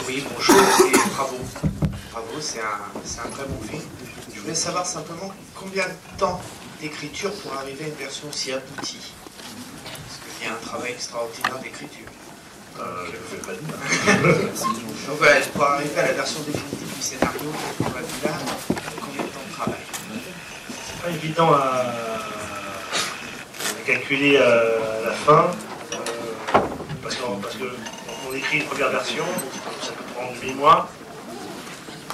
Oui, bonjour et bravo. Bravo, c'est un très bon film. Je voulais savoir simplement combien de temps d'écriture pour arriver à une version aussi aboutie. Parce qu'il y a un travail extraordinaire d'écriture. Je ne vais pas dire. Donc voilà, pour arriver à la version définitive du scénario, on va dire là, combien de temps de travail? C'est pas évident à calculer à la fin, parce qu'on écrit une première version, donc ça peut prendre 8 mois.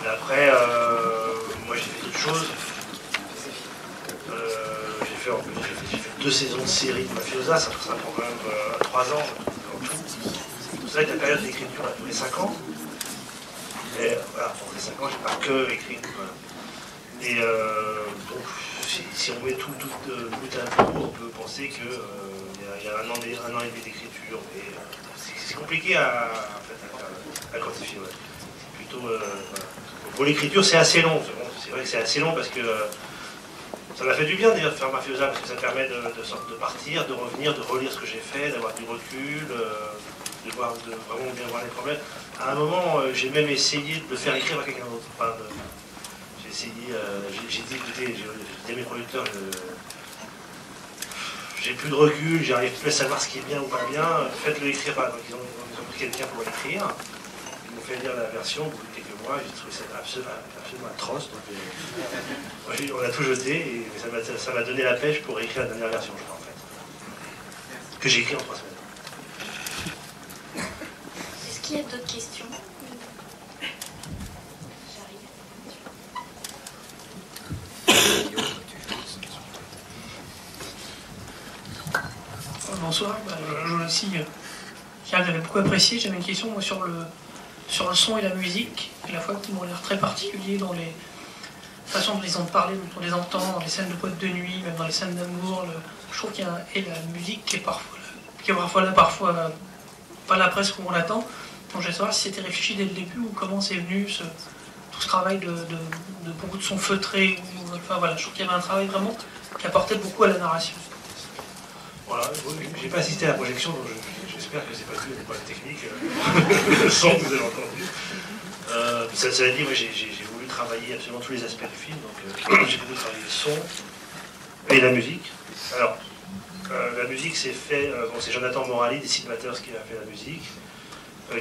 Et après, moi j'ai fait d'autres choses. J'ai fait 2 saisons de série de Mafiosa, ça prend quand même 3 ans. C'est vrai que la période d'écriture a tous les 5 ans. Et voilà, pour les 5 ans, j'ai pas que écrit. Voilà. Et donc, si on met tout bout à bout, on peut penser qu'il y a un an et demi d'écriture. Mais c'est compliqué à quantifier. Ouais. C'est plutôt. Voilà. Pour l'écriture, c'est assez long. C'est vrai que c'est assez long parce que ça m'a fait du bien d'ailleurs de faire Mafiosa parce que ça permet de partir, de revenir, de relire ce que j'ai fait, d'avoir du recul. De vraiment bien voir les problèmes. À un moment, j'ai même essayé de le faire écrire à quelqu'un d'autre. Enfin, j'ai essayé, j'ai dit, écoutez, j'ai dit à mes producteurs, j'ai plus de recul, j'arrive plus à savoir ce qui est bien ou pas bien, faites-le écrire. Donc ils ont pris quelqu'un pour l'écrire, ils m'ont fait lire la version au bout de quelques mois, j'ai trouvé ça absolument atroce. Donc, on a tout jeté et ça m'a donné la pêche pour écrire la dernière version, je crois, en fait. Que j'ai écrit en 3 semaines. Est-ce qu'il y a d'autres questions? Bonsoir, je aussi, j'avais beaucoup apprécié. J'avais une question moi, sur le son et la musique, à la fois qui m'ont l'air très particuliers dans les façons dont ils ont parlé, dont on les entend, dans les scènes de boîte de nuit, même dans les scènes d'amour. Je trouve qu'il y a la musique qui est parfois là, parfois pas là presque où on l'attend. Donc je voulais savoir si c'était réfléchi dès le début ou comment c'est venu tout ce travail de beaucoup de sons feutrés. Enfin voilà, je trouve qu'il y avait un travail vraiment qui apportait beaucoup à la narration. Voilà, j'ai pas assisté à la projection, donc j'espère que c'est pas que des problèmes techniques, le son que vous avez entendu. Ça veut dire, moi j'ai voulu travailler absolument tous les aspects du film, donc j'ai beaucoup travaillé le son et la musique. Alors, la musique c'est fait, c'est Jonathan Morali, des Cinémateurs, qui a fait la musique,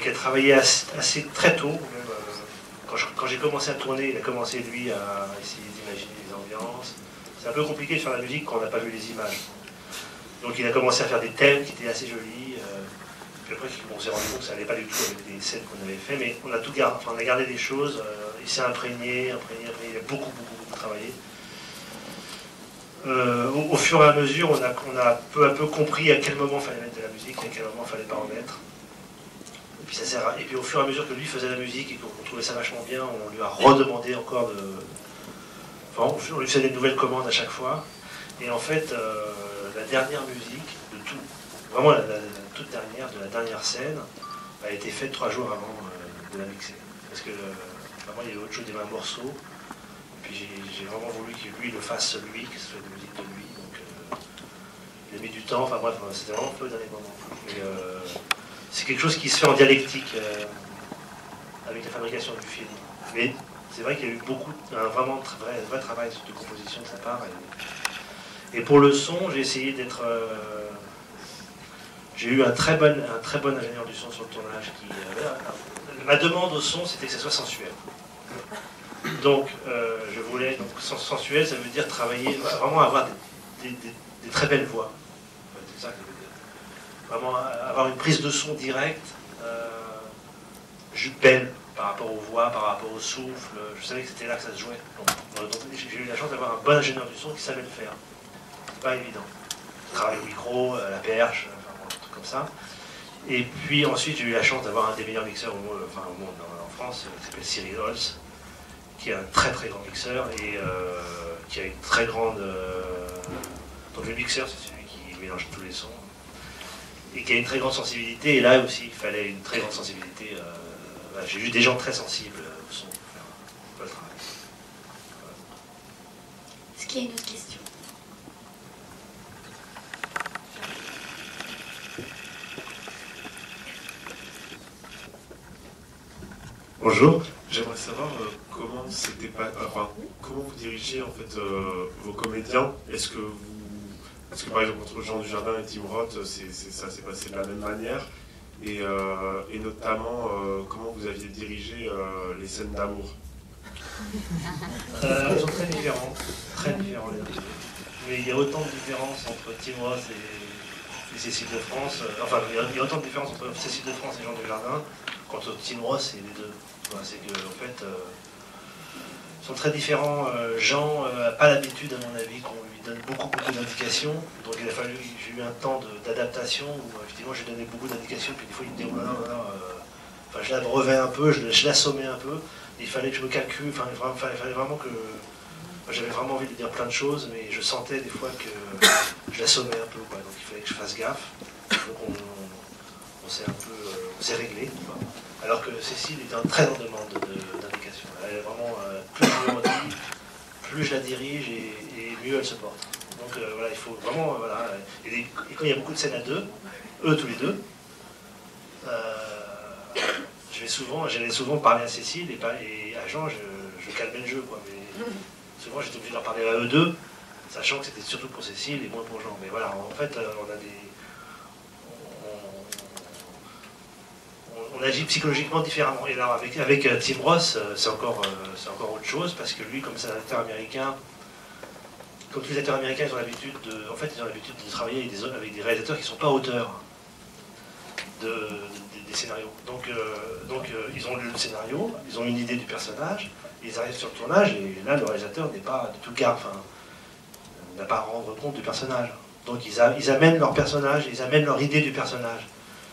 qui a travaillé assez très tôt. Même, quand j'ai commencé à tourner, il a commencé lui à essayer d'imaginer les ambiances. C'est un peu compliqué de faire la musique quand on n'a pas vu les images. Donc il a commencé à faire des thèmes qui étaient assez jolis. Puis après, on s'est rendu compte que ça n'allait pas du tout avec les scènes qu'on avait fait, mais on a tout gardé, on a gardé des choses. Il s'est imprégné, il a beaucoup travaillé. Au fur et à mesure, on a peu à peu compris à quel moment il fallait mettre de la musique, et à quel moment il ne fallait pas en mettre. Et puis au fur et à mesure que lui faisait la musique et qu'on trouvait ça vachement bien, on lui a redemandé encore de... Enfin, on lui faisait des nouvelles commandes à chaque fois. Et en fait, la dernière musique de tout, vraiment la toute dernière, de la dernière scène, a été faite 3 jours avant de la mixer. Parce que vraiment, il y avait autre chose, des mains morceaux. Et puis j'ai vraiment voulu que lui le fasse lui, que ce soit une musique de lui. Donc il a mis du temps, enfin bref, c'était vraiment peu au dernier moment. Et, c'est quelque chose qui se fait en dialectique avec la fabrication du film. Mais c'est vrai qu'il y a eu vraiment un vrai travail de composition de sa part. Et pour le son, j'ai essayé d'être... j'ai eu un très bon ingénieur du son sur le tournage qui... ma demande au son, c'était que ça soit sensuel. Donc, je voulais... Donc, sensuel, ça veut dire travailler, vraiment avoir des très belles voix. C'est ça que je veux dire. Vraiment avoir une prise de son directe, belle, par rapport aux voix, par rapport au souffle. Je savais que c'était là que ça se jouait. Donc j'ai eu la chance d'avoir un bon ingénieur du son qui savait le faire. C'est pas évident. Travailler au micro, à la perche, enfin, un truc comme ça. Et puis ensuite, j'ai eu la chance d'avoir un des meilleurs mixeurs au monde, en France, qui s'appelle Cyril Holz, qui est un très grand mixeur et qui a une très grande... donc le mixeur, c'est celui qui mélange tous les sons. Et qui a une très grande sensibilité, et là aussi, il fallait une très grande sensibilité. J'ai eu des gens très sensibles au son pour faire le travail. Voilà. Est-ce qu'il y a une autre question? Bonjour, j'aimerais savoir comment vous dirigez en fait vos comédiens. Est-ce que par exemple entre Jean Dujardin et Tim Roth, ça s'est passé de la même manière et notamment comment vous aviez dirigé les scènes d'amour? Ils sont très différents les deux. Mais il y a autant de différences entre Tim Roth et Cécile de France. Il y a autant de différences entre Cécile de France et Jean Dujardin qu'entre Tim Roth et les deux. C'est que en fait, ils sont très différents. Jean n'a pas l'habitude, à mon avis, qu'on lui donne beaucoup d'indications. Donc j'ai eu un temps d'adaptation où effectivement j'ai donné beaucoup d'indications, puis des fois il me dit je l'abreuvais un peu, je l'assommais un peu. Il fallait que je me calcule, il fallait vraiment que... J'avais vraiment envie de dire plein de choses, mais je sentais des fois que je l'assommais un peu, quoi. Donc il fallait que je fasse gaffe. Donc on s'est réglé. Alors que Cécile est très en demande d'indications. Elle est vraiment, plus je lui en dis, plus je la dirige et mieux elle se porte. Donc il faut vraiment... Et quand il y a beaucoup de scènes à deux, eux tous les deux, j'allais souvent parler à Cécile et à Jean, je calmais le jeu, quoi. Mais souvent j'étais obligé de leur parler à eux deux, sachant que c'était surtout pour Cécile et moins pour Jean. Mais voilà, en fait, on agit psychologiquement différemment. Et là, avec Tim Roth, c'est encore autre chose, parce que lui, comme c'est un acteur américain, comme tous les acteurs américains, ils ont l'habitude de travailler avec des réalisateurs qui ne sont pas auteurs des scénarios. Donc ils ont lu le scénario, ils ont une idée du personnage, ils arrivent sur le tournage, et là, le réalisateur n'est pas du tout n'a pas à rendre compte du personnage. Donc ils amènent leur personnage, ils amènent leur idée du personnage.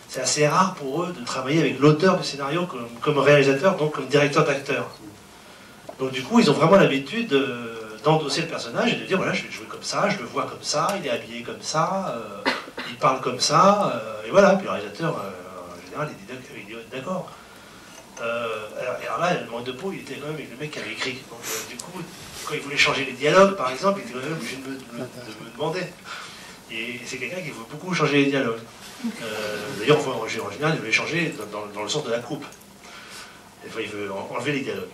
C'est assez rare pour eux de travailler avec l'auteur du scénario comme réalisateur, donc comme directeur d'acteur. Donc du coup, ils ont vraiment l'habitude d'endosser le personnage et de dire, voilà, je vais le jouer comme ça, je le vois comme ça, il est habillé comme ça, il parle comme ça, et voilà. Puis le réalisateur, en général, il dit d'accord. Alors là, le manque de peau, il était quand même avec le mec qui avait écrit. Donc du coup, quand il voulait changer les dialogues, par exemple, il était quand même obligé de me demander. Et c'est quelqu'un qui veut beaucoup changer les dialogues. D'ailleurs, en général, il veut les changer dans le sens de la coupe. Des fois, il veut enlever les dialogues.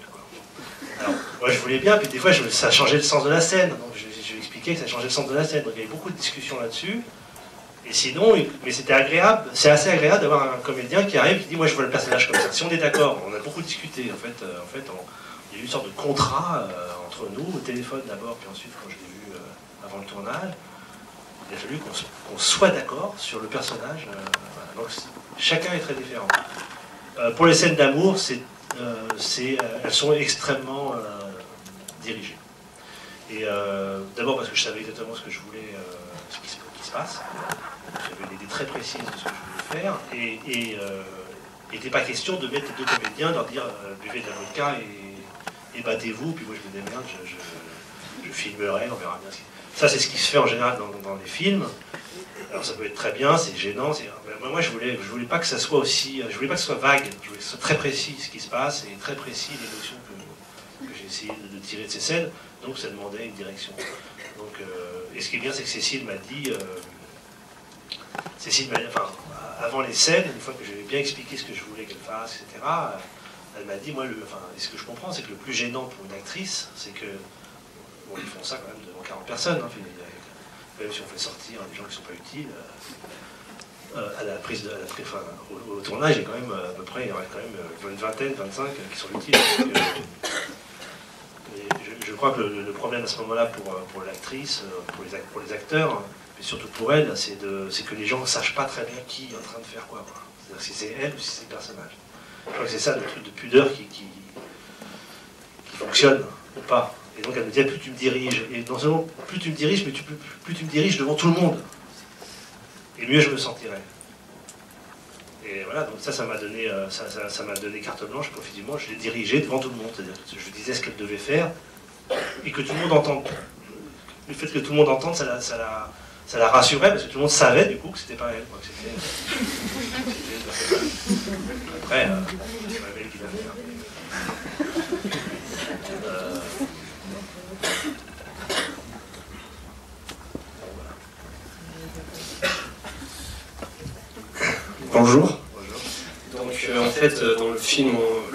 Alors, moi, je voulais bien, puis des fois, ça changeait le sens de la scène. Donc, je lui expliquais que ça changeait le sens de la scène. Donc, il y avait beaucoup de discussions là-dessus. Et sinon, mais c'était agréable, c'est assez agréable d'avoir un comédien qui arrive et qui dit, moi, je vois le personnage comme ça. Si on est d'accord, on a beaucoup discuté. En fait, il y a eu une sorte de contrat entre nous, au téléphone d'abord, puis ensuite, quand je l'ai vu avant le tournage. Il a fallu qu'on soit d'accord sur le personnage. Donc chacun est très différent. Pour les scènes d'amour, elles sont extrêmement dirigées. Et d'abord parce que je savais exactement ce que je voulais, ce qui se passe. J'avais une idée très précise de ce que je voulais faire. Et il n'était pas question de mettre les deux comédiens, de leur dire buvez de la vodka et battez-vous, puis moi je me démerde, je filmerai, on verra bien. Ça, c'est ce qui se fait en général dans les films. Alors ça peut être très bien, c'est gênant. Moi, je voulais pas que ça soit aussi... Je voulais pas que ce soit vague. Je voulais que ce soit très précis ce qui se passe et très précis l'émotion que j'ai essayé de tirer de ces scènes. Donc ça demandait une direction. Donc, et ce qui est bien, c'est que Cécile m'a dit... avant les scènes, une fois que j'avais bien expliqué ce que je voulais qu'elle fasse, etc., elle m'a dit, ce que je comprends, c'est que le plus gênant pour une actrice, c'est que... Bon, ils font ça quand même devant 40 personnes, hein, même si on fait sortir des gens qui ne sont pas utiles. Au tournage, il y a quand même à peu près, il y en a quand même une vingtaine, 25 qui sont utiles. Je crois que le problème à ce moment-là pour l'actrice, pour les acteurs, mais surtout pour elle, c'est que les gens ne sachent pas très bien qui est en train de faire quoi. C'est-à-dire si c'est elle ou si c'est le personnage. Je crois que c'est ça le truc de pudeur qui fonctionne ou pas. Et donc elle me disait, plus tu me diriges, et non seulement plus tu me diriges, mais plus tu me diriges devant tout le monde. Et mieux je me sentirai. Et voilà, donc ça m'a donné, ça m'a donné carte blanche, pour effectivement, je l'ai dirigée devant tout le monde. C'est-à-dire que je disais ce qu'elle devait faire, et que tout le monde entende. Le fait que tout le monde entende, ça la rassurait, parce que tout le monde savait du coup que c'était pas elle. Quoi, que c'était après, c'est pas elle qui l'a fait. Bonjour. Donc en fait, dans le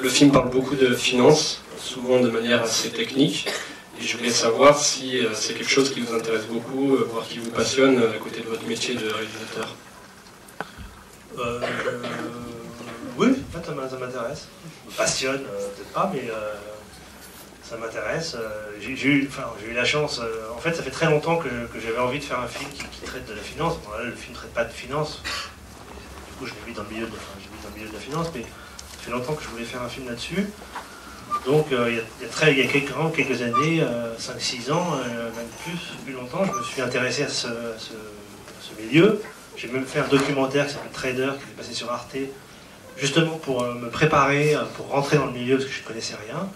film parle beaucoup de finances, souvent de manière assez technique. Et je voulais savoir si c'est quelque chose qui vous intéresse beaucoup, voire qui vous passionne à côté de votre métier de réalisateur. Oui, en fait, ça m'intéresse. Ça me passionne, peut-être pas, mais ça m'intéresse. J'ai eu la chance. En fait, ça fait très longtemps que j'avais envie de faire un film qui traite de la finance. Bon, là, le film ne traite pas de finance. Du coup, je l'ai mis dans le milieu de la finance, mais ça fait longtemps que je voulais faire un film là-dessus. Donc, il y a quelques années, 5-6 ans, même plus longtemps, je me suis intéressé à ce milieu. J'ai même fait un documentaire qui s'appelle Trader, qui est passé sur Arte, justement pour me préparer, pour rentrer dans le milieu, parce que je ne connaissais rien.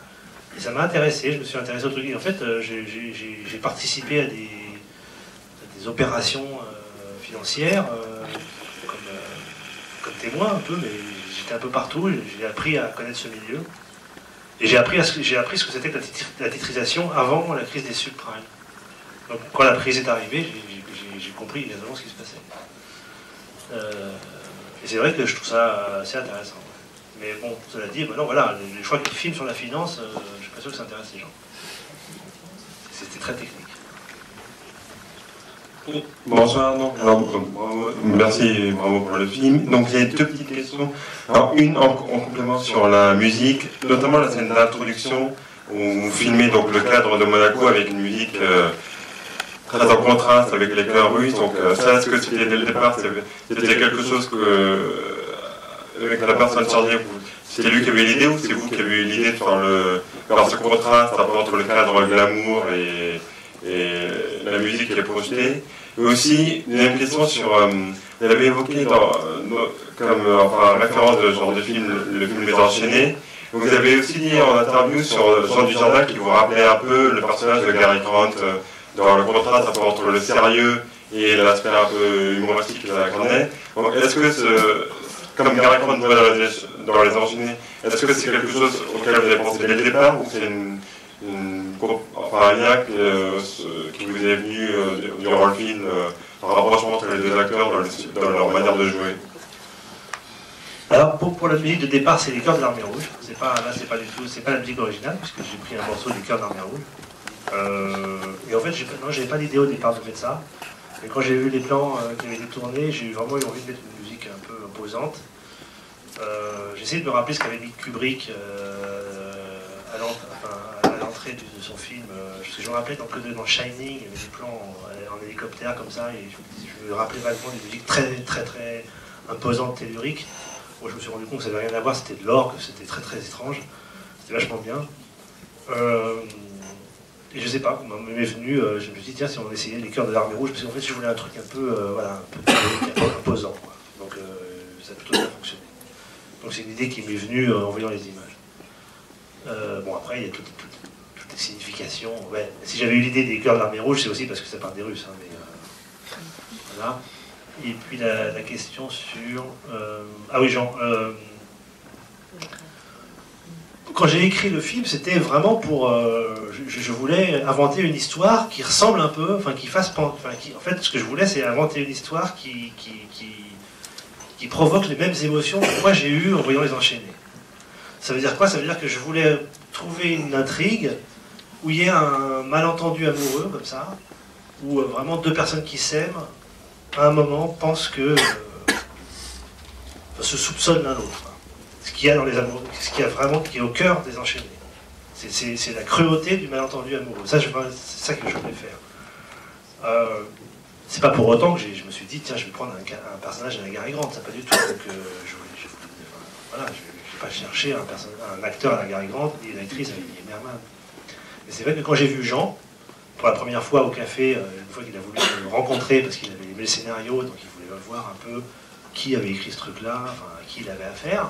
Et ça m'a intéressé, je me suis intéressé au truc. Et en fait, j'ai participé à des opérations financières, comme témoin un peu, mais j'étais un peu partout, j'ai appris à connaître ce milieu. Et j'ai appris ce que c'était que la titrisation avant la crise des subprimes. Donc quand la crise est arrivée, j'ai compris exactement ce qui se passait. Et c'est vrai que je trouve ça assez intéressant. Mais bon, cela dit, maintenant voilà, les choix qu'ils filment sur la finance, je suis pas sûr que ça intéresse les gens. C'était très technique. Bonsoir, merci et bravo pour le film. Donc j'ai deux petites questions. Alors, une en complément sur la musique, notamment la scène d'introduction où vous filmez donc le cadre de Monaco avec une musique très en contraste avec les chœurs russes. Donc ça, est-ce que c'était dès le départ, c'était quelque chose que avec la personne chargée, c'était lui qui avait eu l'idée ou c'est vous qui avez eu l'idée de faire ce contraste entre le cadre glamour et la musique qui est projetée? Et aussi, une deuxième question sur, vous l'avez évoqué comme référence de genre de film, le film Les Enchaînés. Vous avez aussi dit en interview sur Jean Dujardin qui vous rappelait un peu le personnage de Gary Grant dans le contraste entre le sérieux et l'aspect un peu humoristique qu'il incarnait. Donc est-ce que comme Gary Grant dans Les Enchaînés, est-ce que c'est quelque chose auquel vous avez pensé dès le départ ou c'est un lien qui vous est venu durant le film, un rapprochement entre les deux acteurs dans leur manière de jouer? Alors pour la musique de départ, c'est les chœurs de l'Armée Rouge. C'est pas la musique originale, puisque j'ai pris un morceau des chœurs de l'Armée Rouge. Et en fait, j'avais pas d'idée au départ de mettre ça. Et quand j'ai vu les plans qui avaient été tournés, j'ai vraiment eu envie de mettre une musique un peu imposante. J'ai essayé de me rappeler ce qu'avait mis Kubrick à l'entrée de son film. Je me rappelais dans Shining, il y avait des plans en hélicoptère comme ça, et je me rappelais vaguement des musiques très très très imposantes, telluriques. Moi je me suis rendu compte que ça n'avait rien à voir, c'était de l'orgue, c'était très très étrange, c'était vachement bien. Et je sais pas, m'est venu, je me suis dit tiens, si on essayait les chœurs de l'Armée Rouge, parce qu'en fait je voulais un truc un peu, un peu imposant, quoi. Donc ça a plutôt bien fonctionné. Donc c'est une idée qui m'est venue en voyant les images. Bon après il y a toutes les significations. Ouais. Si j'avais eu l'idée des chœurs de l'Armée Rouge, c'est aussi parce que ça parle des Russes. Hein, mais, voilà. Et puis la question sur... Ah oui Jean, quand j'ai écrit le film, c'était vraiment pour... je voulais inventer une histoire qui ressemble un peu, enfin qui fasse... en fait, ce que je voulais, c'est inventer une histoire qui provoque les mêmes émotions que moi j'ai eues en voyant Les Enchaînés. Ça veut dire quoi? Ça veut dire que je voulais trouver une intrigue où il y ait un malentendu amoureux, comme ça, où vraiment deux personnes qui s'aiment, à un moment, pensent que... se soupçonnent l'un l'autre. Ce qu'il y a dans les amoureux, ce qu'il y a vraiment qui est au cœur des Enchaînés. C'est la cruauté du malentendu amoureux. Ça, c'est ça que je voulais faire. C'est pas pour autant que je me suis dit, tiens, je vais prendre un personnage à la Gary Grant. Ça pas du tout. Donc, voilà, je vais pas chercher un acteur à la Gary Grant et une actrice à Lily Merman. Mais c'est vrai que quand j'ai vu Jean, pour la première fois au café, une fois qu'il a voulu me rencontrer parce qu'il avait aimé le scénario, donc il voulait voir un peu qui avait écrit ce truc-là, enfin, à qui il avait affaire.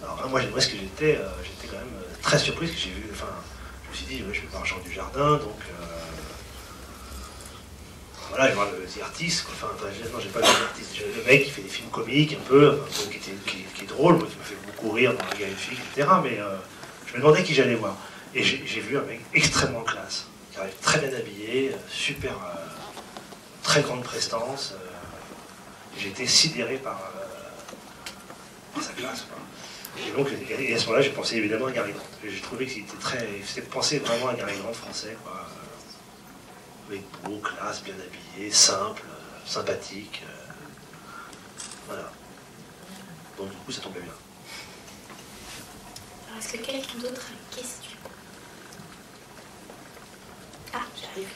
Alors moi, moi, ce que j'étais quand même très surpris, parce que j'ai vu, enfin, je me suis dit, ouais, je vais voir Jean Dujardin, donc voilà, je vais voir le The Artist, quoi. Enfin, non, j'ai pas vu The Artist, j'ai le mec qui fait des films comiques un peu, qui est drôle, moi, qui me fait beaucoup rire dans La Gare Fille, etc. Mais je me demandais qui j'allais voir. Et j'ai vu un mec extrêmement classe, qui arrive très bien habillé, super, très grande prestance. J'ai été sidéré par sa classe, quoi. Et donc, et à ce moment-là, j'ai pensé évidemment à Gary Grant. J'ai trouvé qu'il faisait penser vraiment à Gary Grant français, quoi. Avec beau, classe, bien habillé, simple, sympathique. Voilà. Donc du coup, ça tombait bien. Alors, est-ce que quelqu'un d'autre a une question? Ah, j'arrive.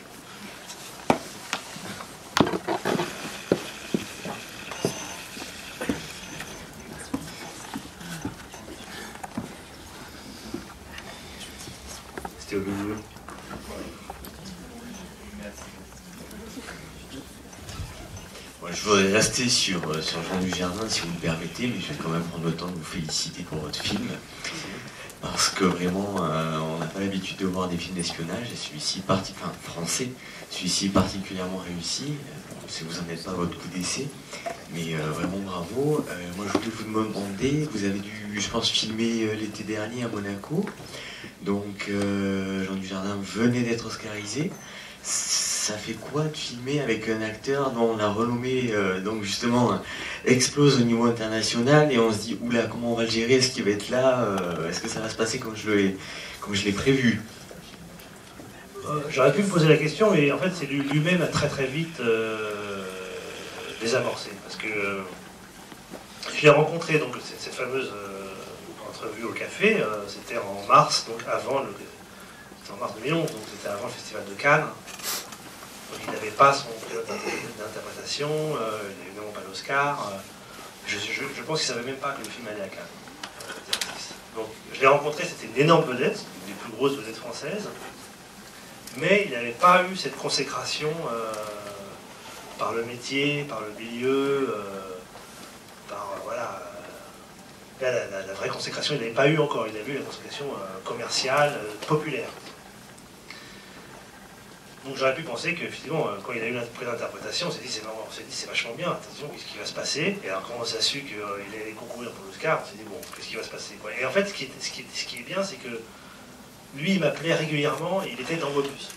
C'était au milieu. Je voudrais rester sur Jean Dujardin, si vous me permettez, mais je vais quand même prendre le temps de vous féliciter pour votre film. Parce que vraiment, on n'a pas l'habitude de voir des films d'espionnage, et celui-ci, français, celui-ci particulièrement réussi. Si vous n'en êtes pas à votre coup d'essai, mais vraiment bravo. Moi, je voulais vous demander, vous avez dû, je pense, filmer l'été dernier à Monaco. Donc, Jean Dujardin venait d'être oscarisé. Ça fait quoi de filmer avec un acteur dont la renommée donc justement explose au niveau international et on se dit oula, comment on va le gérer, est-ce qu'il va être là, est-ce que ça va se passer comme je l'ai prévu? J'aurais pu me poser la question, mais en fait c'est lui-même a très très vite désamorcé, parce que je l'ai rencontré, donc cette fameuse entrevue au café, c'était en mars, donc c'était en mars 2011, donc c'était avant le festival de Cannes. Donc il n'avait pas son pilote d'interprétation, il n'avait évidemment pas l'Oscar. Je pense qu'il ne savait même pas que le film allait à Cannes. Donc je l'ai rencontré, c'était une énorme vedette, une des plus grosses vedettes françaises, mais il n'avait pas eu cette consécration par le métier, par le milieu, voilà. Là, la vraie consécration, il n'avait pas eu encore, il avait eu la consécration commerciale, populaire. Donc j'aurais pu penser qu'effectivement, quand il a eu l'interprétation, on s'est dit c'est vachement bien, attention, qu'est-ce qui va se passer? Et alors quand on s'est su qu'il allait concourir pour l'Oscar, on s'est dit bon, qu'est-ce qui va se passer, quoi. Et en fait, ce qui est bien, c'est que lui, il m'appelait régulièrement, il était dans Mobius.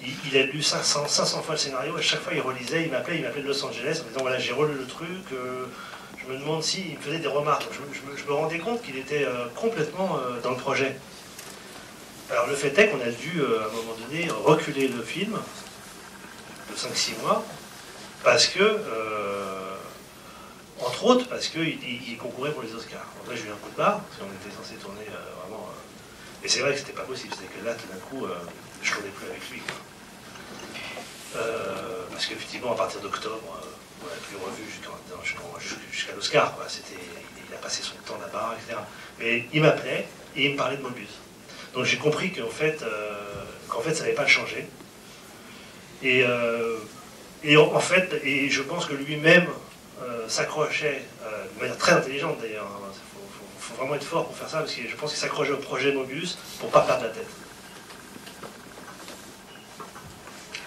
Il a lu 500 fois le scénario, à chaque fois il relisait, il m'appelait de Los Angeles en disant voilà, j'ai relu le truc, je me demande s'il me faisait des remarques. Je me rendais compte qu'il était complètement dans le projet. Alors le fait est qu'on a dû, à un moment donné, reculer le film de 5-6 mois, parce que, entre autres, parce qu'il concourait pour les Oscars. En vrai, j'ai eu un coup de barre, parce qu'on était censé tourner vraiment... Et c'est vrai que c'était pas possible, c'était que là, tout d'un coup, je tournais plus avec lui, quoi. Parce qu'effectivement, à partir d'octobre, on n'a plus revu jusqu'à l'Oscar, quoi. Il a passé son temps là-bas, etc. Mais il m'appelait, et il me parlait de Mobius. Donc j'ai compris qu'en fait, ça n'allait pas le changer. Et je pense que lui-même s'accrochait, de manière très intelligente d'ailleurs, il faut vraiment être fort pour faire ça, parce que je pense qu'il s'accrochait au projet Mobius pour ne pas perdre la tête.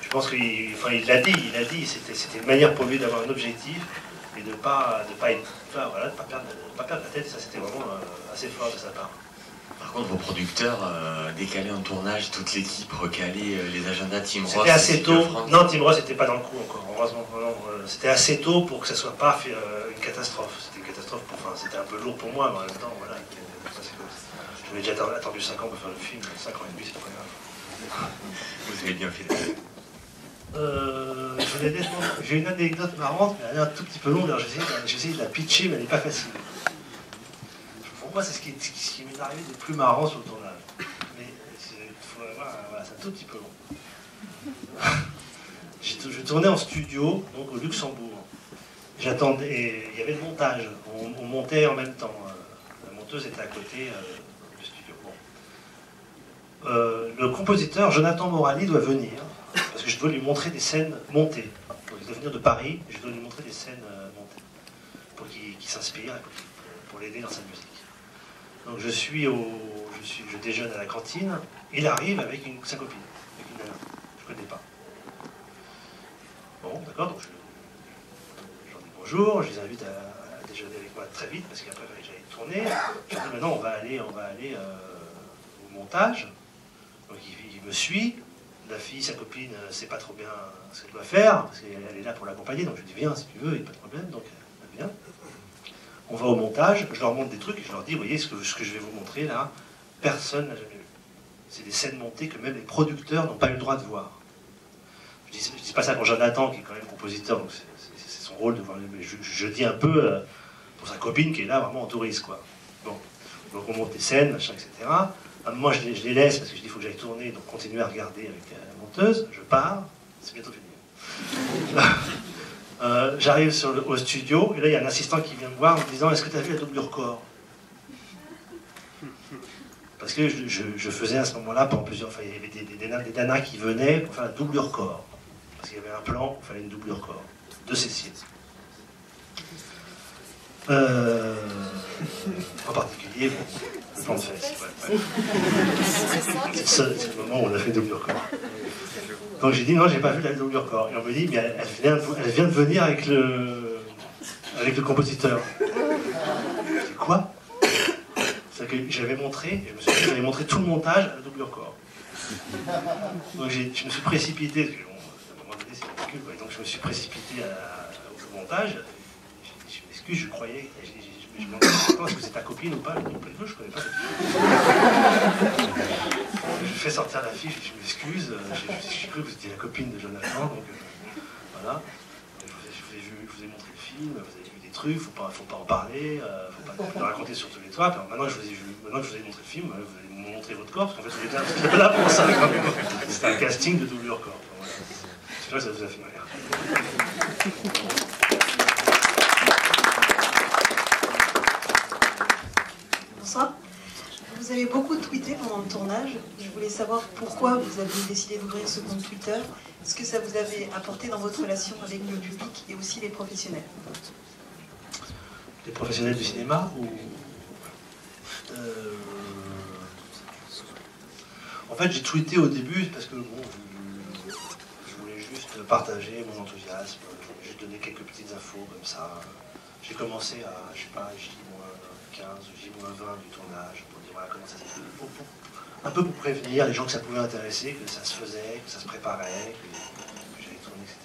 Je pense qu'il l'a dit, c'était une manière pour lui d'avoir un objectif et de ne pas perdre la tête, et ça c'était vraiment assez fort de sa part. Par contre, vos producteurs décalaient un tournage, toute l'équipe recalait les agendas Tim Roth. C'était assez tôt. Non, Tim Roth n'était pas dans le coup encore, heureusement. C'était assez tôt pour que ça ne soit pas une catastrophe. C'était une catastrophe, c'était un peu lourd pour moi, mais en même temps, voilà. J'avais déjà attendu 5 ans pour faire le film, 5 ans et demi, c'est pas grave. Vous avez bien fait. J'ai une anecdote marrante, mais elle est un tout petit peu longue, alors j'essaie de la pitcher, mais elle n'est pas facile. Pour moi, c'est ce qui m'est arrivé de plus marrant sur le tournage. Mais voilà, c'est un tout petit peu long. Je tournais en studio, donc au Luxembourg. J'attendais, et il y avait le montage. On montait en même temps. La monteuse était à côté du studio. Bon. Le compositeur Jonathan Morali doit venir, parce que je dois lui montrer des scènes montées. Donc, il doit venir de Paris, et je dois lui montrer des scènes montées, pour qu'il s'inspire, pour l'aider dans sa musique. Donc je déjeune à la cantine, il arrive avec sa copine, avec une nana, je ne connais pas. Bon, d'accord, donc j'en dis bonjour, je les invite à déjeuner avec moi très vite, parce qu'après j'allais tourner. Je dis maintenant on va aller au montage. Donc il me suit, la fille, sa copine, ne sait pas trop bien ce qu'elle doit faire, parce qu'elle est là pour l'accompagner, donc je lui dis viens si tu veux, il n'y a pas de problème, donc elle vient. on va au montage, je leur montre des trucs et je leur dis, vous voyez, ce que je vais vous montrer là, personne n'a jamais vu. C'est des scènes montées que même les producteurs n'ont pas eu le droit de voir. Je dis pas ça pour Jonathan, qui est quand même compositeur, donc c'est son rôle de voir, mais je dis un peu pour sa copine qui est là vraiment en touriste, quoi. Bon, donc on monte des scènes, machin, etc. À un moment, je les laisse parce que je dis, il faut que j'aille tourner, donc continuer à regarder avec la monteuse, je pars, c'est bientôt fini. J'arrive au studio, et là, il y a un assistant qui vient me voir en me disant, est-ce que tu as vu la doublure corps? Parce que je faisais à ce moment-là, pendant plusieurs fois, il y avait des nanas qui venaient pour faire la doublure corps. Parce qu'il y avait un plan, il fallait une doublure corps. De Cécile. En particulier, bon, le plan de fesse. Ouais. C'est le moment où on a fait une doublure corps. Donc j'ai dit, non, j'ai pas vu la doublure corps. Et on me dit, mais elle vient de venir avec le compositeur. Je dis, quoi? C'est que j'avais montré, j'avais montré tout le montage à la doublure corps. Donc je me suis précipité, parce que bon, à un moment donné c'est ridicule, quoi. Donc je me suis précipité au montage. Je m'excuse, je croyais, je me demandais, est-ce que c'est ta copine ou pas? Je dis, je connais pas cette fille. Je fais sortir la fiche, je m'excuse, j'ai cru que vous étiez la copine de Jonathan, donc voilà. Je vous ai montré le film, vous avez vu des trucs, faut pas en parler, faut pas le raconter sur tous les toits. Alors maintenant que je vous ai montré le film, vous allez me montrer votre corps, parce qu'en fait vous êtes là pour ça. C'était un casting de doublure corps. Voilà. J'espère que ça vous a fait mal. Bonsoir. Vous avez beaucoup tweeté pendant le tournage. Je voulais savoir pourquoi vous avez décidé d'ouvrir ce compte Twitter. Ce que ça vous avait apporté dans votre relation avec le public et aussi les professionnels. Les professionnels du cinéma ou... En fait, j'ai tweeté au début parce que bon, je voulais juste partager mon enthousiasme, je voulais juste donner quelques petites infos comme ça. J'ai commencé à, je sais pas, J-15, J-20 du tournage pour dire voilà comment ça se fait. Un peu pour prévenir les gens que ça pouvait intéresser, que ça se faisait, que ça se préparait, que j'allais tourner, etc.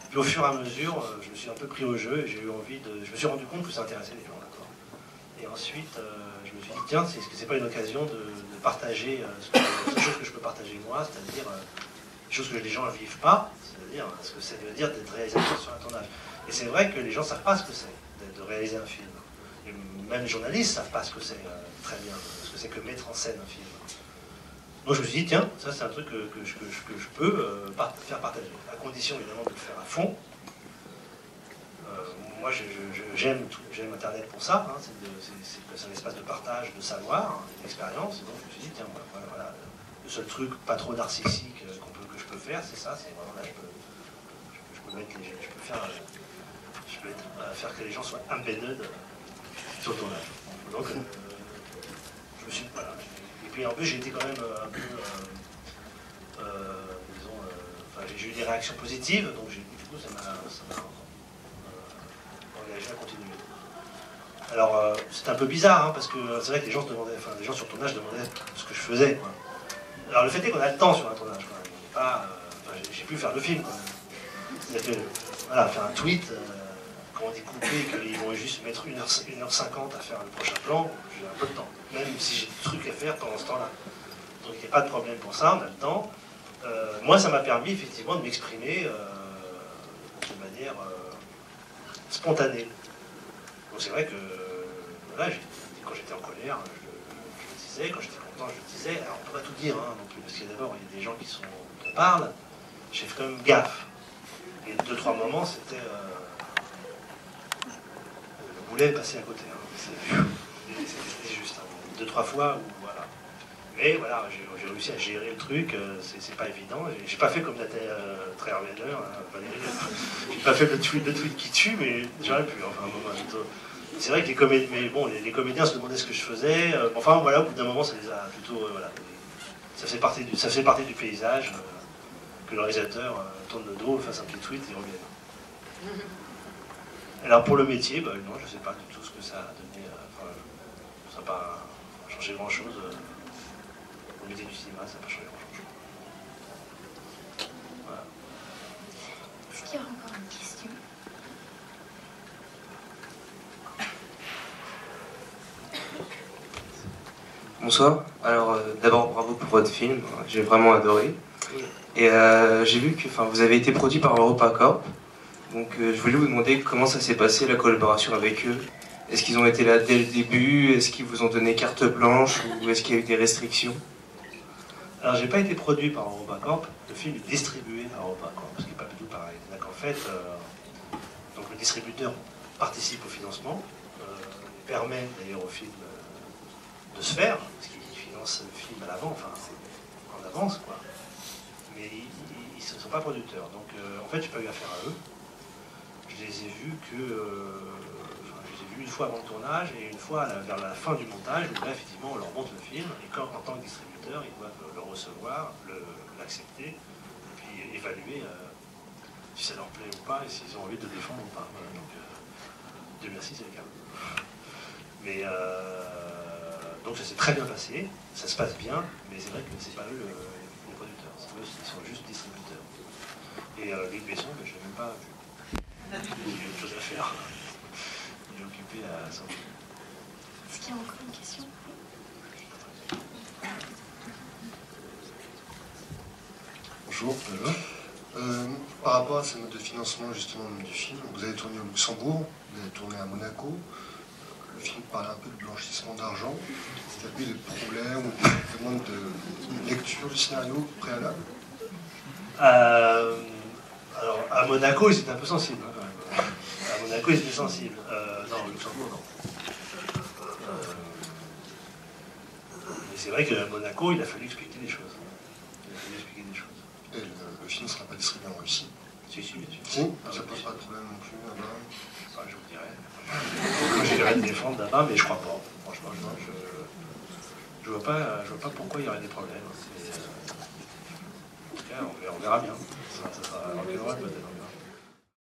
Puis au fur et à mesure, je me suis un peu pris au jeu et j'ai eu envie de... Je me suis rendu compte que ça intéressait les gens, d'accord. Et ensuite, je me suis dit, tiens, est-ce que c'est pas une occasion de partager les choses que je peux partager moi, c'est-à-dire les choses que les gens ne vivent pas, c'est-à-dire ce que ça veut dire d'être réalisateur sur un tournage. Et c'est vrai que les gens ne savent pas ce que c'est de réaliser un film. Et même les journalistes ne savent pas ce que c'est très bien, ce que c'est que mettre en scène un film. Donc je me suis dit, tiens, ça c'est un truc que je peux faire partager, à condition évidemment de le faire à fond. Moi j'aime Internet pour ça, hein, c'est un espace de partage, de savoir, d'expérience. Et donc je me suis dit, tiens, voilà, le seul truc pas trop narcissique que je peux faire, c'est ça, c'est vraiment là, je peux faire que les gens soient embedded sur le tournage. Donc je me suis dit, voilà. Et puis en plus j'ai été quand même un peu, j'ai eu des réactions positives, donc du coup ça m'a engagé à continuer. Alors c'est un peu bizarre, hein, parce que c'est vrai que les gens se demandaient, les gens sur le tournage demandaient ce que je faisais, quoi. Alors le fait est qu'on a le temps sur un tournage, quoi. J'ai pu faire le film, quoi. C'est-à-dire que, voilà, faire un tweet, quand on dit couper, qu'ils vont juste mettre 1h50 à faire le prochain plan, j'ai un peu de temps. Même si j'ai des trucs à faire pendant ce temps-là. Donc il n'y a pas de problème pour ça, on a le temps. Moi, ça m'a permis effectivement de m'exprimer de manière spontanée. Donc c'est vrai que, voilà, quand j'étais en colère, je le disais, quand j'étais content, je le disais. Alors on ne peut pas tout dire, hein, non plus, parce que d'abord, il y a des gens qui parlent. J'ai fait quand même gaffe. Et 2-3 moments, c'était... le boulet est passé à côté. Hein. C'était juste. Hein. 2-3 fois où, voilà. Mais voilà, j'ai réussi à gérer le truc, c'est pas évident. J'ai pas fait comme très Valérie. J'ai pas fait le tweet qui tue, mais j'aurais pu. Enfin, c'est vrai que les comédiens se demandaient ce que je faisais. Enfin, voilà, au bout d'un moment, ça les a plutôt... voilà, ça fait partie du paysage. Que le réalisateur tourne le dos, fasse un petit tweet et revienne. Alors pour le métier, non, je ne sais pas du tout ce que ça a donné. Ça n'a pas changé grand-chose. Au métier du cinéma, ça n'a pas changé grand-chose. Voilà. Est-ce qu'il y a encore une question? Bonsoir. Alors d'abord bravo pour votre film, j'ai vraiment adoré. Et j'ai vu que vous avez été produit par EuropaCorp. Donc je voulais vous demander comment ça s'est passé la collaboration avec eux. Est-ce qu'ils ont été là dès le début? Est-ce qu'ils vous ont donné carte blanche ou est-ce qu'il y a eu des restrictions? Alors j'ai pas été produit par EuropaCorp, le film est distribué par EuropaCorp, ce qui n'est pas du tout pareil. C'est-à-dire qu'en fait, donc le distributeur participe au financement, permet d'ailleurs au film de se faire, parce qu'il finance le film à l'avant, enfin en avance quoi. Mais ils ne sont pas producteurs. Donc en fait, j'ai pas eu affaire à eux. Je les ai vus une fois avant le tournage et une fois vers la fin du montage, où là effectivement on leur montre le film et quand en tant que distributeur, ils doivent le recevoir, l'accepter, et puis évaluer si ça leur plaît ou pas et s'ils ont envie de le défendre ou pas. Voilà. Donc Dieu merci, c'est le cas. Mais donc ça s'est très bien passé, ça se passe bien, mais c'est vrai que c'est pas eux les producteurs, eux ils sont juste distributeurs. Et Luc Besson, je ne l'ai même pas vu. J'ai autre chose à faire. Il est occupé à sortir. Est-ce qu'il y a encore une question? Bonjour. Par rapport à ce mode de financement justement du film, vous avez tourné au Luxembourg, vous avez tourné à Monaco. Le film parle un peu de blanchissement d'argent. Est-ce qu'il y a eu des problèmes ou des demandes de lecture du scénario préalable? Alors à Monaco, ils étaient un peu sensibles hein, quand même. À Monaco, ils étaient sensibles. Non, au Luxembourg, non. Mais c'est vrai qu'à Monaco, il a fallu expliquer des choses. Et le film ne sera pas distribué en Russie? Si, bien sûr. Si, ça pose pas de problème non plus là-bas? Enfin, je vous dirais. Moi, j'irais le défendre là-bas, mais je crois pas. Franchement, je vois pas pourquoi il y aurait des problèmes. En tout cas, on verra bien. Ça sera peut-être.